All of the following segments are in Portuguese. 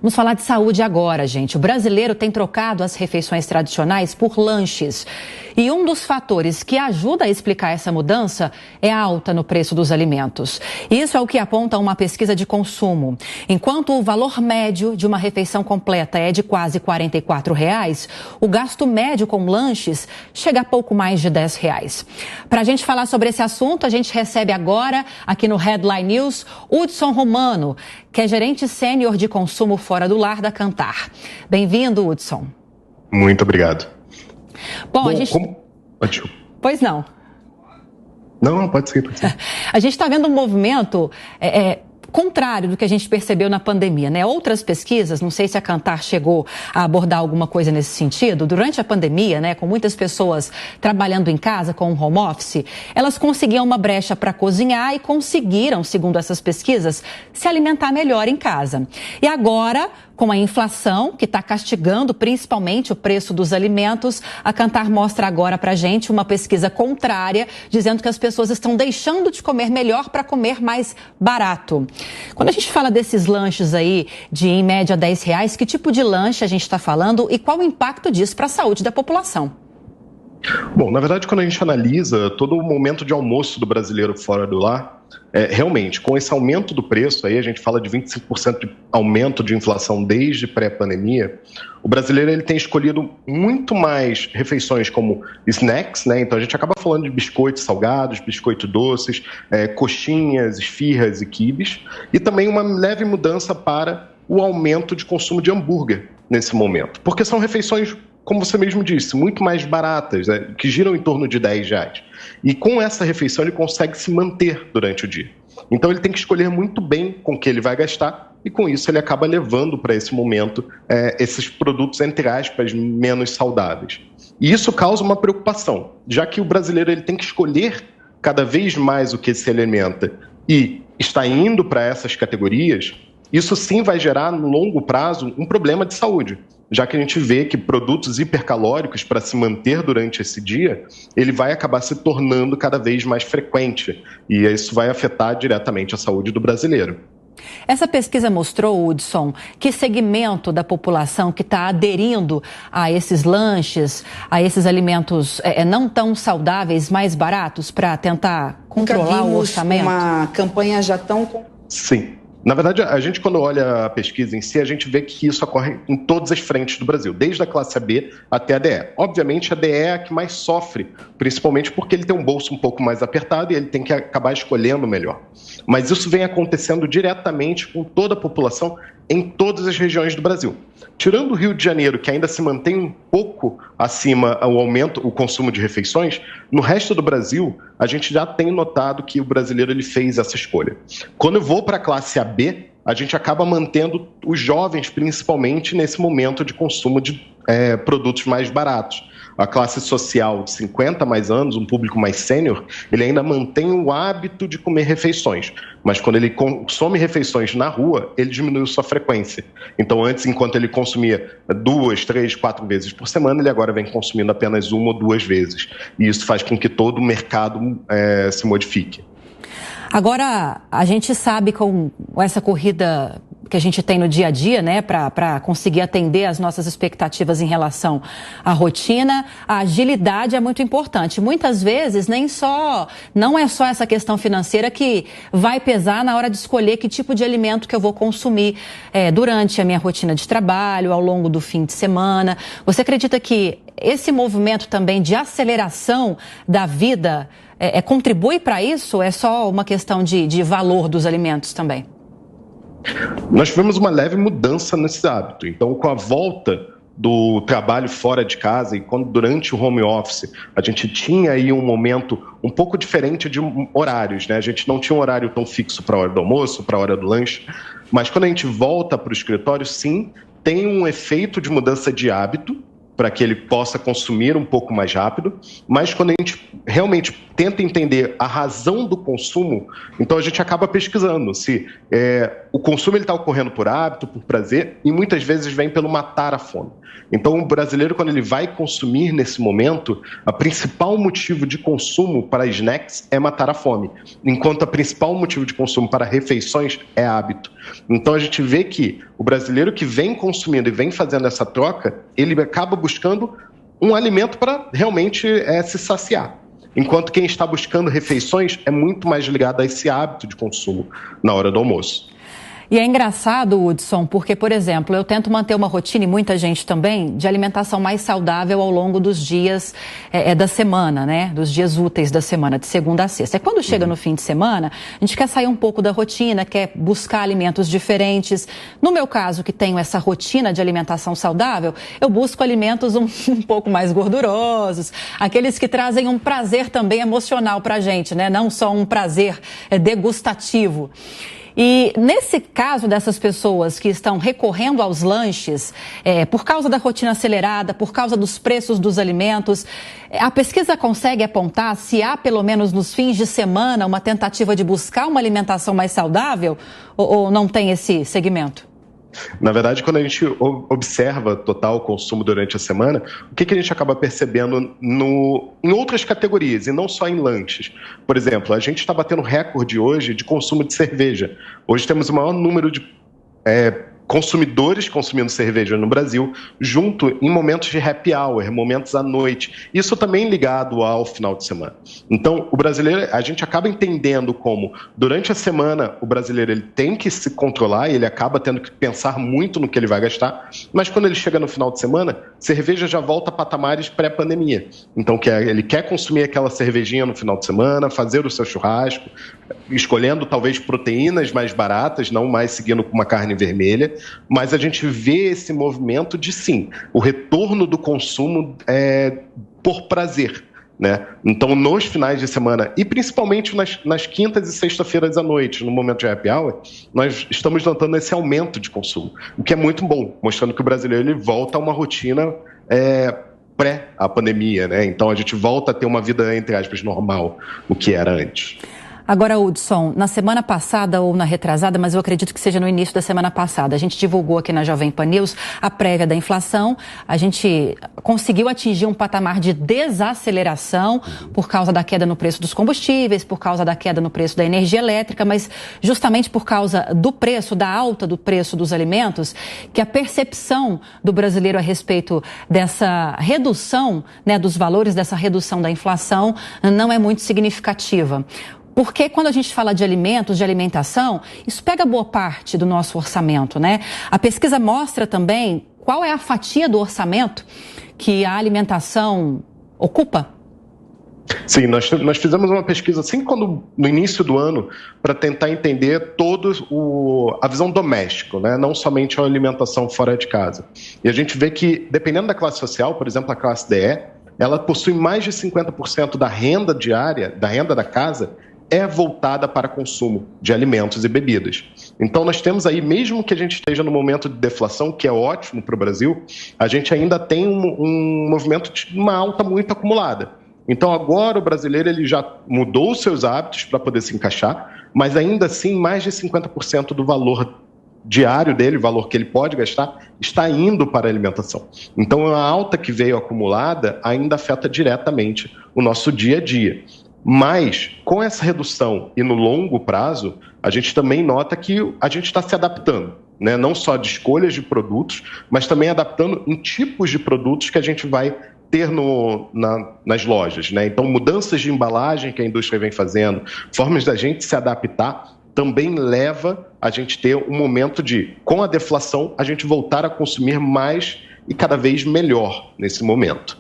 Vamos falar de saúde agora, gente. O brasileiro tem trocado as refeições tradicionais por lanches. E um dos fatores que ajuda a explicar essa mudança é a alta no preço dos alimentos. Isso é o que aponta uma pesquisa de consumo. Enquanto o valor médio de uma refeição completa é de quase R$ 44, o gasto médio com lanches chega a pouco mais de R$ 10. Para a gente falar sobre esse assunto, a gente recebe agora, aqui no Headline News, Hudson Romano, que é gerente sênior de consumo fora do lar da Kantar. Bem-vindo, Hudson. Muito obrigado. Bom, a gente... Pois não. Não, pode ser. A gente está vendo um movimento contrário do que a gente percebeu na pandemia, né? Outras pesquisas, não sei se a Kantar chegou a abordar alguma coisa nesse sentido, durante a pandemia, né, com muitas pessoas trabalhando em casa com o home office, elas conseguiam uma brecha para cozinhar e conseguiram, segundo essas pesquisas, se alimentar melhor em casa. E agora, com a inflação, que está castigando principalmente o preço dos alimentos, a Kantar mostra agora para a gente uma pesquisa contrária, dizendo que as pessoas estão deixando de comer melhor para comer mais barato. Quando a gente fala desses lanches aí de, em média, R$10, que tipo de lanche a gente está falando e qual o impacto disso para a saúde da população? Bom, na verdade, quando a gente analisa todo o momento de almoço do brasileiro fora do lar, realmente, com esse aumento do preço, aí a gente fala de 25% de aumento de inflação desde pré-pandemia, o brasileiro ele tem escolhido muito mais refeições como snacks, né? Então a gente acaba falando de biscoitos salgados, biscoitos doces, coxinhas, esfirras e quibes, e também uma leve mudança para o aumento de consumo de hambúrguer nesse momento, porque são refeições, como você mesmo disse, muito mais baratas, né, que giram em torno de R$10. E com essa refeição ele consegue se manter durante o dia. Então ele tem que escolher muito bem com o que ele vai gastar e com isso ele acaba levando para esse momento esses produtos, entre aspas, menos saudáveis. E isso causa uma preocupação, já que o brasileiro ele tem que escolher cada vez mais o que se alimenta e está indo para essas categorias, isso sim vai gerar, no longo prazo, um problema de saúde. Já que a gente vê que produtos hipercalóricos, para se manter durante esse dia, ele vai acabar se tornando cada vez mais frequente. E isso vai afetar diretamente a saúde do brasileiro. Essa pesquisa mostrou, Hudson, que segmento da população que está aderindo a esses lanches, a esses alimentos não tão saudáveis, mais baratos, para tentar controlar o orçamento? Uma campanha já tão... Sim. Na verdade, a gente, quando olha a pesquisa em si, a gente vê que isso ocorre em todas as frentes do Brasil, desde a classe AB até a DE. Obviamente, a DE é a que mais sofre, principalmente porque ele tem um bolso um pouco mais apertado e ele tem que acabar escolhendo melhor. Mas isso vem acontecendo diretamente com toda a população em todas as regiões do Brasil. Tirando o Rio de Janeiro, que ainda se mantém um pouco acima o consumo de refeições, no resto do Brasil, a gente já tem notado que o brasileiro ele fez essa escolha. Quando eu vou para a classe AB, a gente acaba mantendo os jovens, principalmente, nesse momento de consumo de produtos mais baratos. A classe social de 50 mais anos, um público mais sênior, ele ainda mantém o hábito de comer refeições. Mas quando ele consome refeições na rua, ele diminui sua frequência. Então, antes, enquanto ele consumia 2, 3, 4 vezes por semana, ele agora vem consumindo apenas 1 ou 2 vezes. E isso faz com que todo o mercado se modifique. Agora, a gente sabe com essa corrida que a gente tem no dia a dia, né, para conseguir atender as nossas expectativas em relação à rotina, a agilidade é muito importante. Muitas vezes não é só essa questão financeira que vai pesar na hora de escolher que tipo de alimento que eu vou consumir durante a minha rotina de trabalho, ao longo do fim de semana. Você acredita que esse movimento também de aceleração da vida contribui para isso? É só uma questão de valor dos alimentos também? Nós tivemos uma leve mudança nesse hábito. Então, com a volta do trabalho fora de casa e quando durante o home office a gente tinha aí um momento um pouco diferente de horários, né? A gente não tinha um horário tão fixo para a hora do almoço, para a hora do lanche, mas quando a gente volta para o escritório, sim, tem um efeito de mudança de hábito para que ele possa consumir um pouco mais rápido, mas quando a gente realmente tenta entender a razão do consumo, então a gente acaba pesquisando se o consumo está ocorrendo por hábito, por prazer, e muitas vezes vem pelo matar a fome. Então o brasileiro, quando ele vai consumir nesse momento, o principal motivo de consumo para snacks é matar a fome, enquanto o principal motivo de consumo para refeições é hábito. Então a gente vê que o brasileiro que vem consumindo e vem fazendo essa troca, ele acaba buscando um alimento para realmente se saciar. Enquanto quem está buscando refeições é muito mais ligado a esse hábito de consumo na hora do almoço. E é engraçado, Hudson, porque, por exemplo, eu tento manter uma rotina, e muita gente também, de alimentação mais saudável ao longo dos dias da semana, né? Dos dias úteis da semana, de segunda a sexta. E quando chega no fim de semana, a gente quer sair um pouco da rotina, quer buscar alimentos diferentes. No meu caso, que tenho essa rotina de alimentação saudável, eu busco alimentos um pouco mais gordurosos, aqueles que trazem um prazer também emocional pra gente, né? Não só um prazer degustativo. E nesse caso dessas pessoas que estão recorrendo aos lanches, por causa da rotina acelerada, por causa dos preços dos alimentos, a pesquisa consegue apontar se há, pelo menos nos fins de semana, uma tentativa de buscar uma alimentação mais saudável ou não tem esse segmento? Na verdade, quando a gente observa total consumo durante a semana, o que a gente acaba percebendo em outras categorias, e não só em lanches. Por exemplo, a gente está batendo recorde hoje de consumo de cerveja. Hoje temos o maior número de consumidores consumindo cerveja no Brasil, junto em momentos de happy hour, momentos à noite. Isso também ligado ao final de semana. Então, o brasileiro, a gente acaba entendendo como, durante a semana, o brasileiro ele tem que se controlar, ele acaba tendo que pensar muito no que ele vai gastar, mas quando ele chega no final de semana, cerveja já volta a patamares pré-pandemia. Então, ele quer consumir aquela cervejinha no final de semana, fazer o seu churrasco, escolhendo talvez proteínas mais baratas, não mais seguindo com uma carne vermelha, mas a gente vê esse movimento de, sim, o retorno do consumo por prazer, né? Então, nos finais de semana, e principalmente nas quintas e sexta-feiras à noite, no momento de happy hour, nós estamos notando esse aumento de consumo, o que é muito bom, mostrando que o brasileiro ele volta a uma rotina pré a pandemia, né? Então, a gente volta a ter uma vida, entre aspas, normal, o que era antes. Agora, Hudson, na semana passada ou na retrasada, mas eu acredito que seja no início da semana passada, a gente divulgou aqui na Jovem Pan News a prévia da inflação. A gente conseguiu atingir um patamar de desaceleração por causa da queda no preço dos combustíveis, por causa da queda no preço da energia elétrica, mas justamente por causa do preço, da alta do preço dos alimentos, que a percepção do brasileiro a respeito dessa redução, né, dos valores dessa redução da inflação não é muito significativa. Porque quando a gente fala de alimentos, de alimentação, isso pega boa parte do nosso orçamento, né? A pesquisa mostra também qual é a fatia do orçamento que a alimentação ocupa. Sim, nós fizemos uma pesquisa assim no início do ano para tentar entender a visão doméstica, né? Não somente a alimentação fora de casa. E a gente vê que, dependendo da classe social, por exemplo, a classe DE, ela possui mais de 50% da renda diária, da renda da casa, é voltada para consumo de alimentos e bebidas. Então nós temos aí, mesmo que a gente esteja no momento de deflação, que é ótimo para o Brasil, a gente ainda tem um movimento de uma alta muito acumulada. Então agora o brasileiro ele já mudou os seus hábitos para poder se encaixar, mas ainda assim mais de 50% do valor diário dele, o valor que ele pode gastar, está indo para a alimentação. Então a alta que veio acumulada ainda afeta diretamente o nosso dia a dia. Mas, com essa redução e no longo prazo, a gente também nota que a gente está se adaptando, né? Não só de escolhas de produtos, mas também adaptando em tipos de produtos que a gente vai ter nas lojas, né? Então, mudanças de embalagem que a indústria vem fazendo, formas da gente se adaptar, também leva a gente ter um momento de, com a deflação, a gente voltar a consumir mais e cada vez melhor nesse momento.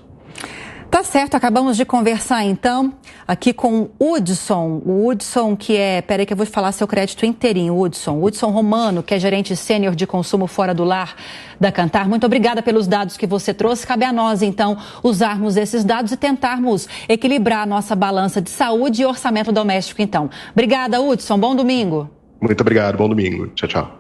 Tá certo, acabamos de conversar então aqui com o Hudson que peraí que eu vou falar seu crédito inteirinho, Hudson Romano, que é gerente sênior de consumo fora do lar da Kantar. Muito obrigada pelos dados que você trouxe. Cabe a nós então usarmos esses dados e tentarmos equilibrar a nossa balança de saúde e orçamento doméstico então. Obrigada, Hudson, bom domingo. Muito obrigado, bom domingo. Tchau, tchau.